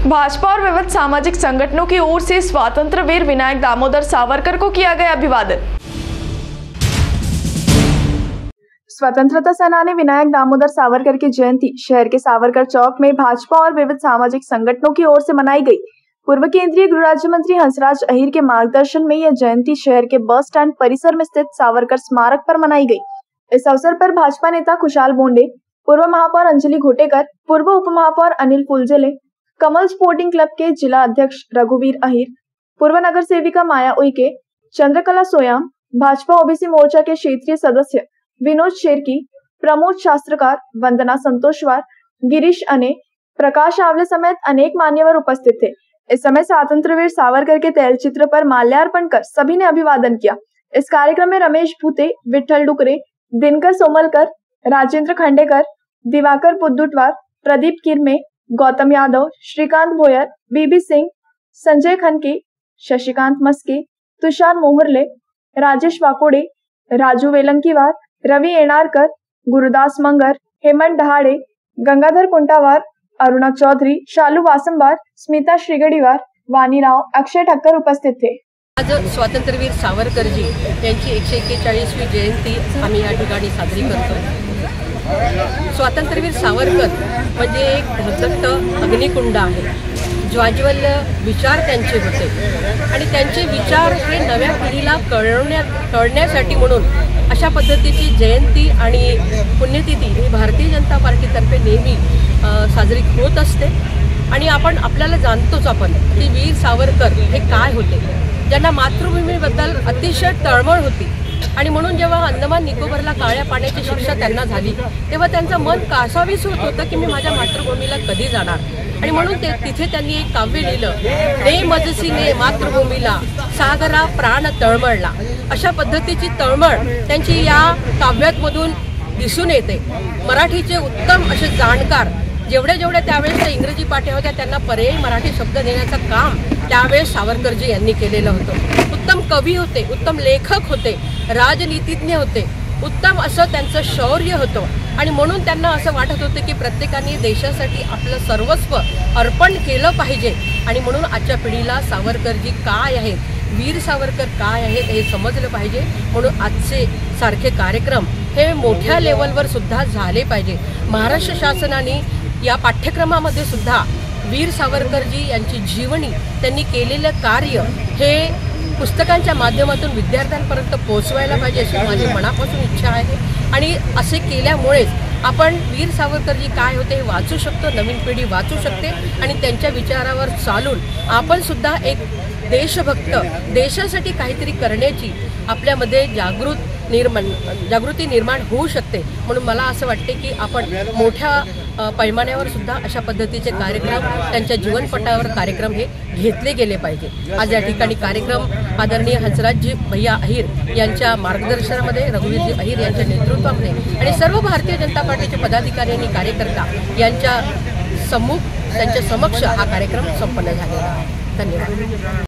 भाजपा और विविध सामाजिक संगठनों की ओर से स्वतंत्र वीर विनायक दामोदर सावरकर को किया गया अभिवादन। स्वतंत्रता सेनानी विनायक दामोदर सावरकर की जयंती शहर के सावरकर चौक में भाजपा और विविध सामाजिक संगठनों की ओर से मनाई गई। पूर्व केंद्रीय गृह राज्य मंत्री हंसराज अहीर के मार्गदर्शन में यह जयंती शहर के बस स्टैंड परिसर में स्थित सावरकर स्मारक पर मनाई गई। इस अवसर पर भाजपा नेता खुशहाल बोंडे, पूर्व महापौर अंजलि घोटेकर, पूर्व उप महापौर अनिल फुलझेले, कमल स्पोर्टिंग क्लब के जिला अध्यक्ष रघुवीर अहीर, पूर्व नगर सेविका माया उइके, चंद्रकला सोयाम, भाजपा ओबीसी मोर्चा के क्षेत्रीय सदस्य विनोद शेरकी, प्रमोद शास्त्रकार, वंदना संतोषवार, गिरीश अने, प्रकाश आवले समेत अनेक मान्यवर उपस्थित थे। इस समय स्वतंत्रवीर सावरकर के तैलचित्र पर माल्यार्पण कर सभी ने अभिवादन किया। इस कार्यक्रम में रमेश भूते, विठल डुकरे, दिनकर सोमलकर, राजेंद्र खंडेकर, दिवाकर पुद्दुटवार, प्रदीप किरमे, गौतम यादव, श्रीकांत भोयर, बीबी सिंह, संजय खनके, शशिकांत मस्के, तुषार मोहरले, राजेश वाकोडे, राजू वेलंकीवार, रवि एनारकर, गुरुदास मंगर, हेमंत दहाड़े, गंगाधर कुंटावार, अरुणा चौधरी, शालू वासंबार, स्मिता श्रीगडीवार, वाणी राव, अक्षय ठक्कर उपस्थित थे। आज स्वातंत्र्यवीर सावरकरजी यांची 141वी जयंती आम्ही या ठिकाणी साजरी करतो। स्वातंत्र्यवीर सावरकर म्हणजे एक धगधगत अग्निकुंड आहे। ज्वाज्वल्य विचार त्यांचे होते आणि त्यांचे विचार हे नव्या पिढीला कळण्यासाठी म्हणून अशा पद्धतीची जयंती आणि पुण्यतिथी ही भारतीय जनता पार्टीतर्फे नेहमी साजरी होत असते। आणि आपल्याला जाणतोच आपण की वीर सावरकर हे काय होते, ज्यांना मातृभूमीबद्दल अतिशय तळमळ होती आणि म्हणून जेव्हा अंदमान निकोबारला काळ्या पाण्याची शिक्षा त्यांना झाली तेव्हा त्यांचं मन कासावीस होत होतं की मी माझ्या मातृभूमीला कधी जाणार। आणि म्हणून तिथे त्यांनी एक काव्य लिहिलं, ने मजसी ने मातृभूमीला सागरा प्राण तळमळला। अशा पद्धतीची तळमळ त्यांची या काव्यातमधून दिसून येते। मराठीचे उत्तम असे जाणकार जेवढे त्यावेळेस इंग्रजी पाठ्या होत्या त्यांना पर्यायी मराठी शब्द देण्याचं काम त्यावेळेस सावरकरजी यांनी केलेलं होतं। उत्तम कवी होते, उत्तम लेखक होते, राजनीतिज्ञ होते, उत्तम असं त्यांचं शौर्य होतं आणि म्हणून त्यांना असं वाटत होतं की प्रत्येकाने देशासाठी आपलं सर्वस्व अर्पण केलं पाहिजे। आणि म्हणून आजच्या पिढीला सावरकरजी काय आहेत, वीर सावरकर काय आहेत हे समजलं पाहिजे। म्हणून आजचे सारखे कार्यक्रम हे मोठ्या लेवलवर सुद्धा झाले पाहिजे। महाराष्ट्र शासनाने या पाठ्यक्रमामध्ये सुद्धा वीर सावरकरजी यांची जीवनी, त्यांनी केलेलं कार्य हे पुस्तकांच्या माध्यमातून विद्यार्थ्यांपर्यंत पोहोचवायला पाहिजे अशी माझी मनापासून इच्छा आहे। आणि असे केल्यामुळेच आपण वीर सावरकरजी काय होते हे वाचू शकतो, नवीन पिढी वाचू शकते आणि त्यांच्या विचारावर चालून आपण सुद्धा एक देशभक्त, देशासाठी काहीतरी करण्याची आपल्यामध्ये जागृती निर्माण होऊ शकते। म्हणून मला असं वाटते की आपण मोठ्या पैमान्यावर सुद्धा अशा पद्धतीचे कार्यक्रम, त्यांच्या जीवनपटावर कार्यक्रम हे घेतले गेले पाहिजे। आज या ठिकाणी कार्यक्रम आदरणीय हंसराजजी भैया अहीर यांच्या मार्गदर्शनामध्ये, रघुवीरजी अहीर यांच्या नेतृत्वामध्ये आणि सर्व भारतीय जनता पार्टीचे पदाधिकारी आणि कार्यकर्ता यांच्या त्यांच्या समक्ष हा कार्यक्रम संपन्न झालेला आहे। धन्यवाद।